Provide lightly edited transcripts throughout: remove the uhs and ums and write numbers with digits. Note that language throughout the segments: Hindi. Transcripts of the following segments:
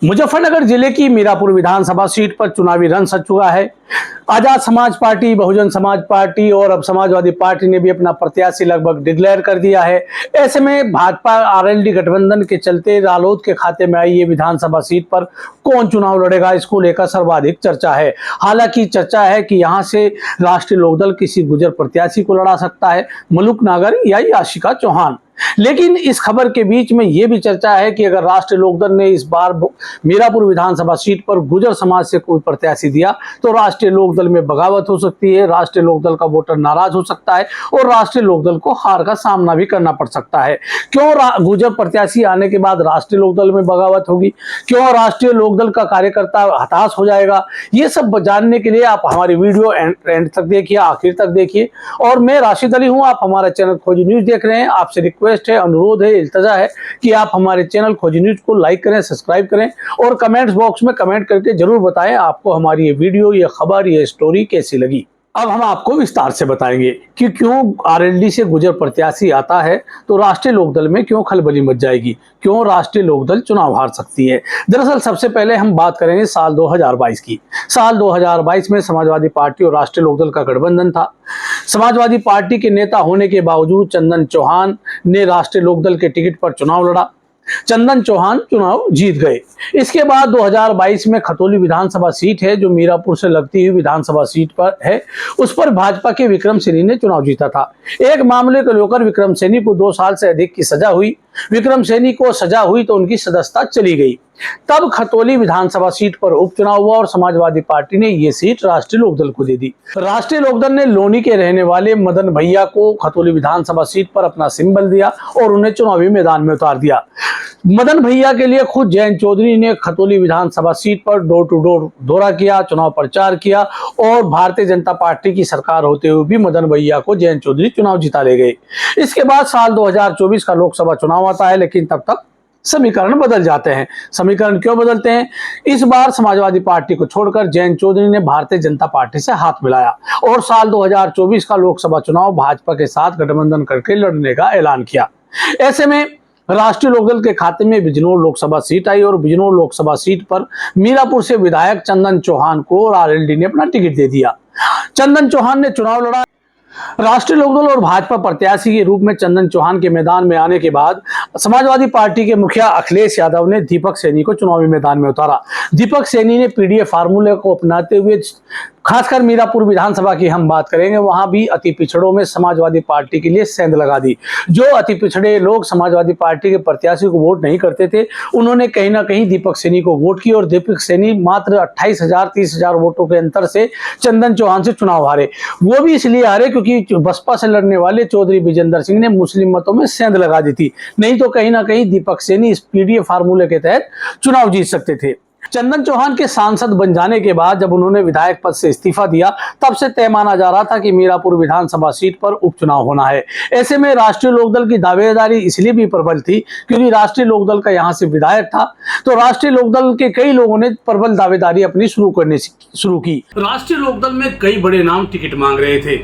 मुजफ्फरनगर जिले की मीरापुर विधानसभा सीट पर चुनावी रण सज चुका है। आजाद समाज पार्टी, बहुजन समाज पार्टी और अब समाजवादी पार्टी ने भी अपना प्रत्याशी लगभग डिक्लेयर कर दिया है। ऐसे में भाजपा आरएलडी गठबंधन के चलते रालोद के खाते में आई ये विधानसभा सीट पर कौन चुनाव लड़ेगा, इसको लेकर सर्वाधिक चर्चा है। हालांकि चर्चा है कि यहां से राष्ट्रीय लोकदल किसी गुजर प्रत्याशी को लड़ा सकता है, मलूक नागर या याशिका चौहान। लेकिन इस खबर के बीच में यह भी चर्चा है कि अगर राष्ट्रीय लोकदल ने इस बार मीरापुर विधानसभा सीट पर गुजर समाज से कोई प्रत्याशी दिया तो राष्ट्रीय लोकदल में बगावत हो सकती है, राष्ट्रीय लोकदल का वोटर नाराज हो सकता है और राष्ट्रीय लोकदल को हार का सामना भी करना पड़ सकता है। क्यों गुजर प्रत्याशी आने के बाद राष्ट्रीय लोकदल में बगावत होगी, क्यों राष्ट्रीय लोकदल का कार्यकर्ता हताश हो जाएगा, ये सब जानने के लिए आप हमारी वीडियो एंड तक देखिए, आखिर तक देखिए। और मैं राशिद अली हूं, आप हमारा चैनल खोजी न्यूज देख रहे हैं। आपसे रिक्वेस्ट है, अनुरोध है, इल्तजा है कि आप हमारे चैनल खोजी न्यूज को लाइक करें, सब्सक्राइब करें और कमेंट्स बॉक्स में कमेंट करके जरूर बताएं आपको हमारी ये वीडियो, ये खबर, ये स्टोरी कैसी लगी। अब हम आपको विस्तार से बताएंगे कि क्यों आरएलडी से गुजर प्रत्याशी आता है तो राष्ट्रीय लोकदल में क्यों खलबली मच जाएगी, क्यों राष्ट्रीय लोकदल चुनाव हार सकती है। दरअसल सबसे पहले हम बात करेंगे साल 2022 की। साल 2022 में समाजवादी पार्टी और राष्ट्रीय लोकदल का गठबंधन था। समाजवादी पार्टी के नेता होने के बावजूद चंदन चौहान ने राष्ट्रीय लोकदल के टिकट पर चुनाव लड़ा। चंदन चौहान चुनाव जीत गए। इसके बाद 2022 में खतौली विधानसभा सीट है जो मीरापुर से लगती हुई विधानसभा सीट पर है, उस पर भाजपा के विक्रम सैनी ने चुनाव जीता था। एक मामले को लेकर विक्रम सैनी को 2 साल से अधिक की सजा हुई। विक्रम सैनी को सजा हुई तो उनकी सदस्यता चली गई। तब खतौली विधानसभा सीट पर उपचुनाव हुआ और समाजवादी पार्टी ने ये सीट राष्ट्रीय लोकदल को दे दी। राष्ट्रीय लोकदल ने लोनी के रहने वाले मदन भैया को खतौली विधानसभा सीट पर अपना सिंबल दिया और उन्हें चुनावी मैदान में उतार दिया। मदन भैया के लिए खुद जयंत चौधरी ने खतौली विधानसभा सीट पर डोर टू डोर दौरा किया, चुनाव प्रचार किया और भारतीय जनता पार्टी की सरकार होते हुए भी मदन भैया को जयंत चौधरी चुनाव जिता ले गए। इसके बाद साल 2024 का लोकसभा चुनाव आता है, लेकिन तब तक समीकरण बदल जाते हैं। समीकरण क्यों बदलते हैं? इस बार समाजवादी पार्टी को छोड़कर जयंत चौधरी ने भारतीय जनता पार्टी से हाथ मिलाया और साल 2024 का लोकसभा चुनाव भाजपा के साथ गठबंधन करके लड़ने का ऐलान किया। ऐसे में राष्ट्रीय लोकदल के खाते में बिजनौर लोकसभा सीट आई और बिजनौर लोकसभा सीट पर मीरापुर से विधायक चंदन चौहान को आरएलडी ने अपना टिकट दे दिया। चंदन चौहान ने चुनाव लड़ा। राष्ट्रीय लोकदल और भाजपा प्रत्याशी के रूप में चंदन चौहान के मैदान में आने के बाद समाजवादी पार्टी के मुखिया अखिलेश यादव ने दीपक सैनी को चुनावी मैदान में उतारा। दीपक सैनी ने पीडीए फार्मूले को अपनाते हुए, खासकर मीरापुर विधानसभा की हम बात करेंगे, वहां भी अति पिछड़ों में समाजवादी पार्टी के लिए सेंध लगा दी। जो अति पिछड़े लोग समाजवादी पार्टी के प्रत्याशी को वोट नहीं करते थे, उन्होंने कहीं ना कहीं दीपक सैनी को वोट की और दीपक सैनी मात्र 28,000-30,000 वोटों के अंतर से चंदन चौहान से चुनाव हारे। वो भी इसलिए हारे क्योंकि बसपा से लड़ने वाले चौधरी विजेंद्र सिंह ने मुस्लिम मतों में सेंध लगा दी थी, नहीं तो कहीं ना कहीं दीपक सैनी इस पीडीए फार्मूले के तहत चुनाव जीत सकते थे। चंदन चौहान के सांसद बन जाने के बाद जब उन्होंने विधायक पद से इस्तीफा दिया, तब से तय माना जा रहा था कि मीरापुर विधानसभा सीट पर उपचुनाव होना है। ऐसे में राष्ट्रीय लोकदल की दावेदारी इसलिए भी प्रबल थी क्योंकि राष्ट्रीय लोकदल का यहां से विधायक था, तो राष्ट्रीय लोकदल के कई लोगों ने प्रबल दावेदारी अपनी शुरू की। राष्ट्रीय लोकदल में कई बड़े नाम टिकट मांग रहे थे।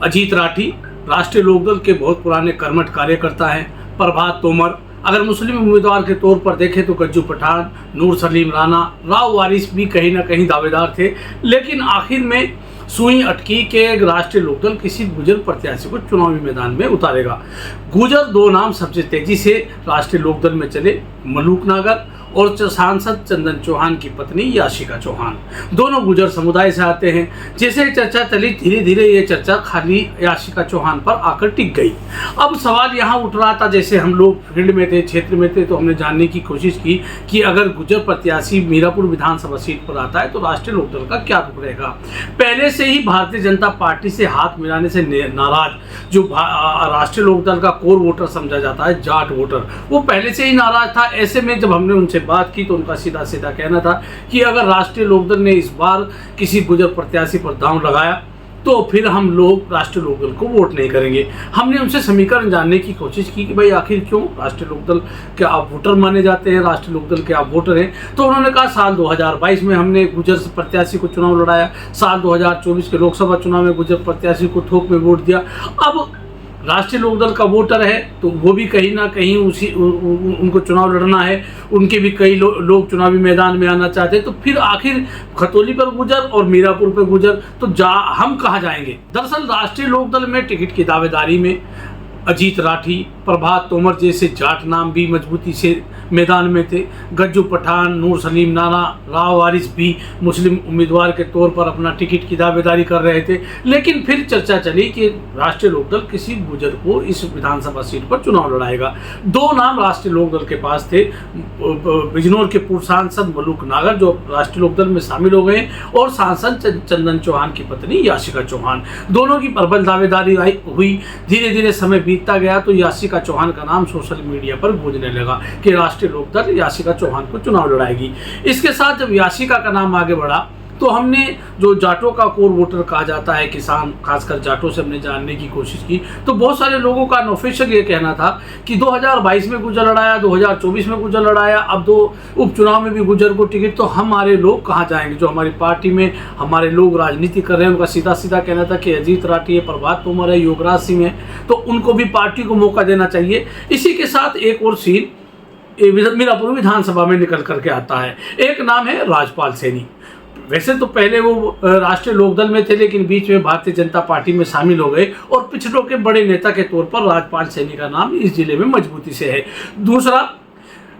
अजीत राठी राष्ट्रीय लोकदल के बहुत पुराने कर्मठ कार्यकर्ता हैं। प्रभात तोमर, अगर मुस्लिम उम्मीदवार के तौर पर देखें तो गज्जू पठान, नूर सलीम राणा, राव वारिस भी कहीं ना कहीं दावेदार थे। लेकिन आखिर में सुई अटकी के राष्ट्रीय लोकदल किसी गुजर प्रत्याशी को चुनावी मैदान में उतारेगा। गुजर 2 नाम सबसे तेजी से राष्ट्रीय लोकदल में चले, मलूक नागर और सांसद चंदन चौहान की पत्नी याशिका चौहान। दोनों गुजर समुदाय से आते हैं। जैसे चर्चा चली, धीरे धीरे ये चर्चा खाली याशिका चौहान पर आकर टिक गई। अब सवाल यहाँ उठ रहा था, जैसे हम लोग फील्ड में थे, क्षेत्र में थे, तो हमने जानने की कोशिश की कि अगर गुजर प्रत्याशी मीरापुर विधानसभा सीट पर आता है तो राष्ट्रीय लोकदल का क्या रुख रहेगा। पहले से ही भारतीय जनता पार्टी से हाथ मिलाने से नाराज जो राष्ट्रीय लोकदल का कोर वोटर समझा जाता है, जाट वोटर, वो पहले से ही नाराज था। ऐसे में जब हमने उनसे बात की तो उनका सीधा सीधा कहना था कि अगर राष्ट्रीय लोकदल ने इस बार किसी गुजर प्रत्याशी पर दांव लगाया तो फिर हम लोग राष्ट्रीय लोकदल को वोट नहीं करेंगे। हमने उनसे समीकरण जानने की कोशिश की कि भाई आखिर क्यों राष्ट्रीय लोकदल के आप वोटर माने जाते हैं, राष्ट्रीय लोकदल के आप वोटर हैं। तो उन्होंने कहा साल 2022 में हमने गुजर प्रत्याशी को चुनाव लड़ाया, साल 2024 के लोकसभा चुनाव में गुजर प्रत्याशी को थोक में वोट दिया। अब राष्ट्रीय लोकदल का वोटर है तो वो भी कहीं ना कहीं उनको चुनाव लड़ना है, उनके भी कई लोग चुनावी मैदान में आना चाहते हैं, तो फिर आखिर खतौली पर गुजर और मीरापुर पर गुजर तो हम कहाँ जाएंगे। दरअसल राष्ट्रीय लोकदल में टिकट की दावेदारी में अजीत राठी, प्रभात तोमर जैसे जाट नाम भी मजबूती से मैदान में थे। गज्जू पठान, नूर सलीम नाना, राव वारिस भी मुस्लिम उम्मीदवार के तौर पर अपना टिकट की दावेदारी कर रहे थे। लेकिन फिर चर्चा चली कि राष्ट्रीय लोकदल किसी गुजर को इस विधानसभा सीट पर चुनाव लड़ाएगा। दो नाम राष्ट्रीय लोकदल के पास थे, बिजनौर के पूर्व सांसद मलूक नागर जो राष्ट्रीय लोकदल में शामिल हो गए, और सांसद चंदन चौहान की पत्नी याशिका चौहान। दोनों की प्रबल दावेदारी हुई। धीरे धीरे समय बीतता गया तो याशिका चौहान का नाम सोशल मीडिया पर गूंजने लगा कि राष्ट्रीय लोकदल याशिका चौहान को चुनाव लड़ाएगी। इसके साथ जब याशिका का नाम आगे बढ़ा तो हमने जो जाटों का कोर वोटर कहा जाता है, किसान खासकर जाटों से हमने जानने की कोशिश की, तो बहुत सारे लोगों का अनऑफिशियल ये कहना था कि 2022 में गुजर लड़ाया, 2024 में गुजर लड़ाया, अब 2 उपचुनाव में भी गुजर को टिकट, तो हमारे लोग कहाँ जाएंगे। जो हमारी पार्टी में हमारे लोग राजनीति कर रहे हैं उनका सीधा सीधा कहना था कि अजीत राठी है, प्रभात तोमर है, योगराज सिंह है, तो उनको भी पार्टी को मौका देना चाहिए। इसी के साथ एक और सीन मीरापुर विधानसभा में निकल करके आता है। एक नाम है राजपाल सैनी। वैसे तो पहले वो राष्ट्रीय लोकदल में थे, लेकिन बीच में भारतीय जनता पार्टी में शामिल हो गए और पिछड़ों के बड़े नेता के तौर पर राजपाल सैनी का नाम इस जिले में मजबूती से है। दूसरा,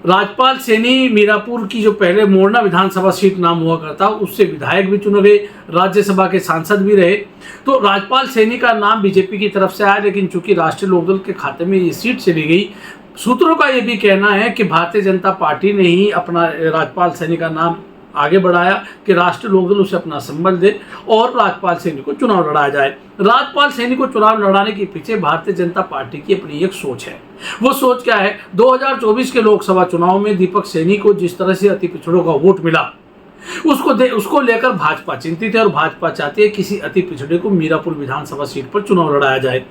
राजपाल सैनी मीरापुर की जो पहले मोरना विधानसभा सीट नाम हुआ करता उससे विधायक भी चुने गए, राज्यसभा के सांसद भी रहे। तो राजपाल सैनी का नाम बीजेपी की तरफ से आया, लेकिन चूंकि राष्ट्रीय लोकदल के खाते में ये सीट चली गई, सूत्रों का ये भी कहना है कि भारतीय जनता पार्टी ने ही अपना राजपाल सैनी का नाम आगे बढ़ाया कि राष्ट्रीय लोकदल उसे अपना संबल दे और राजपाल सैनी को चुनाव लड़ाया जाए। राजपाल सैनी को चुनाव लड़ाने के पीछे भारतीय जनता पार्टी की अपनी एक सोच है। वो सोच क्या है, 2024 के लोकसभा चुनाव में दीपक सैनी को जिस तरह से अति पिछड़ों का वोट मिला उसको लेकर भाजपा चिंतित है और भाजपा चाहती है किसी अति पिछड़े को मीरापुर विधानसभा सीट पर चुनाव लड़ाया जाए।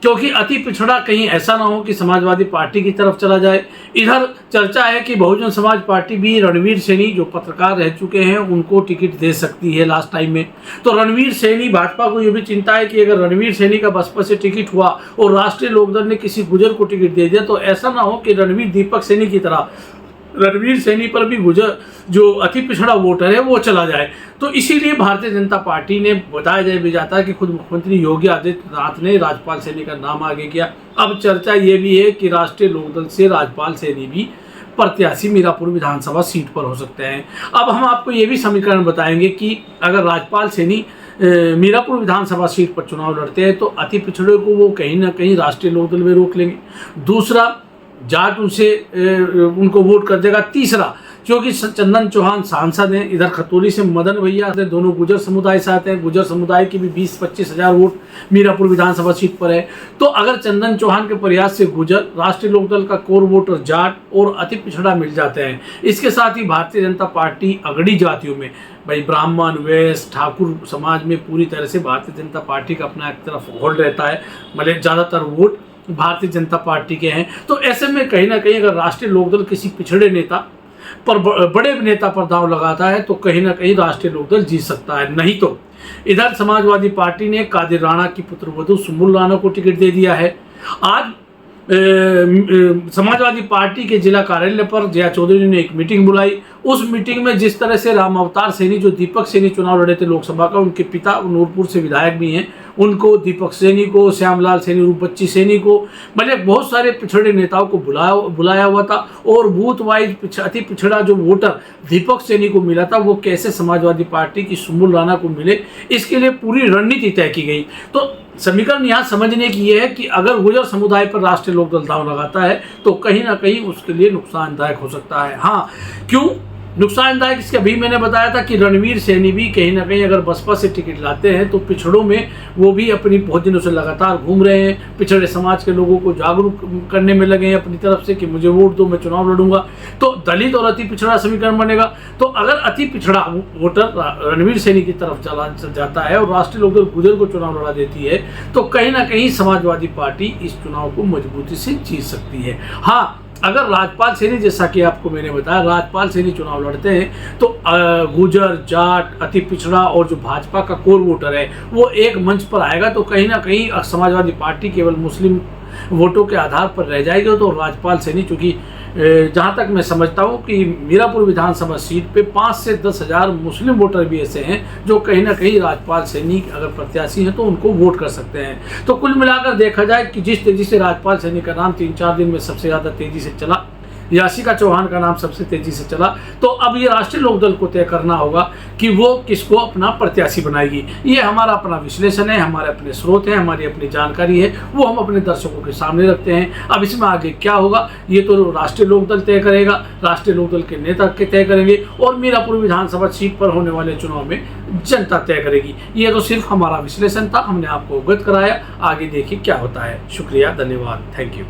क्योंकि अति पिछड़ा कहीं ऐसा ना हो कि समाजवादी पार्टी की तरफ चला जाए। इधर चर्चा है कि बहुजन समाज पार्टी भी रणवीर सैनी जो पत्रकार रह चुके हैं उनको टिकट दे सकती है लास्ट टाइम में। तो रणवीर सैनी, भाजपा को ये भी चिंता है कि अगर रणवीर सैनी का बसपा से टिकट हुआ और राष्ट्रीय लोकदल ने किसी गुजर को टिकट दे दिया तो ऐसा ना हो कि रणवीर दीपक सैनी की तरह रणवीर सैनी पर भी गुजर जो अति पिछड़ा वोटर है वो चला जाए। तो इसीलिए भारतीय जनता पार्टी ने बताया भी जाता है कि खुद मुख्यमंत्री योगी आदित्यनाथ ने राजपाल सैनी का नाम आगे किया। अब चर्चा ये भी है कि राष्ट्रीय लोकदल से राजपाल सैनी भी प्रत्याशी मीरापुर विधानसभा सीट पर हो सकते हैं। अब हम आपको ये भी समीकरण बताएंगे कि अगर राजपाल सैनी मीरापुर विधानसभा सीट पर चुनाव लड़ते हैं तो अति पिछड़े को वो कहीं ना कहीं राष्ट्रीय लोकदल में रोक लेंगे। दूसरा, जाट उनको वोट कर देगा। तीसरा, क्योंकि चंदन चौहान सांसद हैं, इधर खतौली से मदन भैया दोनों गुजर समुदाय से आते हैं, गुजर समुदाय की भी 20-25 हज़ार वोट मीरापुर विधानसभा सीट पर है। तो अगर चंदन चौहान के प्रयास से गुजर, राष्ट्रीय लोकदल का कोर वोटर जाट और अति पिछड़ा मिल जाते हैं। इसके साथ ही भारतीय जनता पार्टी अगड़ी जातियों में भाई ब्राह्मण, वैश्य, ठाकुर समाज में पूरी तरह से भारतीय जनता पार्टी का अपना एक तरफ होल्ड रहता है, मतलब ज़्यादातर वोट भारतीय जनता पार्टी के हैं। तो ऐसे में कहीं ना कहीं अगर राष्ट्रीय लोकदल किसी पिछड़े नेता पर बड़े नेता पर दांव लगाता है तो कहीं ना कहीं राष्ट्रीय लोकदल जीत सकता है। नहीं तो इधर समाजवादी पार्टी ने कादिर राणा की पुत्रवधू सुमुल राणा को टिकट दे दिया है। आज समाजवादी पार्टी के जिला कार्यालय पर जया चौधरी ने एक मीटिंग बुलाई। उस मीटिंग में जिस तरह से राम अवतार सैनी जो दीपक सैनी चुनाव लड़े थे लोकसभा का, उनके पिता नूरपुर से विधायक भी हैं, उनको, दीपक सैनी को, श्यामलाल सैनी, रूप बच्ची सैनी को, मतलब बहुत सारे पिछड़े नेताओं को बुलाया हुआ था। और बूथ वाइज अति पिछड़ा जो वोटर दीपक सैनी को मिला था वो कैसे समाजवादी पार्टी की सुमुल राणा को मिले, इसके लिए पूरी रणनीति तय की गई। तो समीकरण यहाँ समझने की यह है कि अगर गुजर समुदाय पर राष्ट्रीय लोकदल दांव लगाता है तो कहीं ना कहीं उसके लिए नुकसानदायक हो सकता है। हाँ, क्यों नुकसानदायक, इसके अभी मैंने बताया था कि रणवीर सैनी भी कहीं ना कहीं अगर बसपा से टिकट लाते हैं तो पिछड़ों में वो भी अपनी बहुत दिनों से लगातार घूम रहे हैं, पिछड़े समाज के लोगों को जागरूक करने में लगे हैं अपनी तरफ से कि मुझे वोट दो, मैं चुनाव लड़ूंगा। तो दलित और अति पिछड़ा समीकरण बनेगा। तो अगर अति पिछड़ा वोटर रणवीर सैनी की तरफ चला जाता है और राष्ट्रीय लोकदल गुजर को चुनाव लड़ा देती है तो कहीं ना कहीं समाजवादी पार्टी इस चुनाव को मजबूती से जीत सकती है। हाँ, अगर राजपाल सैनी, जैसा कि आपको मैंने बताया, राजपाल सैनी चुनाव लड़ते हैं तो गुर्जर, जाट, अति पिछड़ा और जो भाजपा का कोर वोटर है वो एक मंच पर आएगा। तो कहीं ना कहीं समाजवादी पार्टी केवल मुस्लिम वोटों के आधार पर रह जाएगी। तो राजपाल सैनी, चूँकि जहाँ तक मैं समझता हूँ कि मीरापुर विधानसभा सीट पे 5 से 10 हज़ार मुस्लिम वोटर भी ऐसे हैं जो कहीं ना कहीं राजपाल सैनी अगर प्रत्याशी हैं तो उनको वोट कर सकते हैं। तो कुल मिलाकर देखा जाए कि जिस तेज़ी से राजपाल सैनी का नाम 3-4 दिन में सबसे ज़्यादा तेज़ी से चला, याशिका चौहान का नाम सबसे तेजी से चला, तो अब ये राष्ट्रीय लोकदल को तय करना होगा कि वो किसको अपना प्रत्याशी बनाएगी। ये हमारा अपना विश्लेषण है, हमारे अपने स्रोत हैं, हमारी अपनी जानकारी है, वो हम अपने दर्शकों के सामने रखते हैं। अब इसमें आगे क्या होगा ये तो राष्ट्रीय लोकदल तय करेगा, राष्ट्रीय लोकदल के नेता के तय करेंगे और मीरापुर विधानसभा सीट पर होने वाले चुनाव में जनता तय करेगी। ये तो सिर्फ हमारा विश्लेषण था, हमने आपको अवगत कराया। आगे देखिए क्या होता है। शुक्रिया, धन्यवाद, थैंक यू।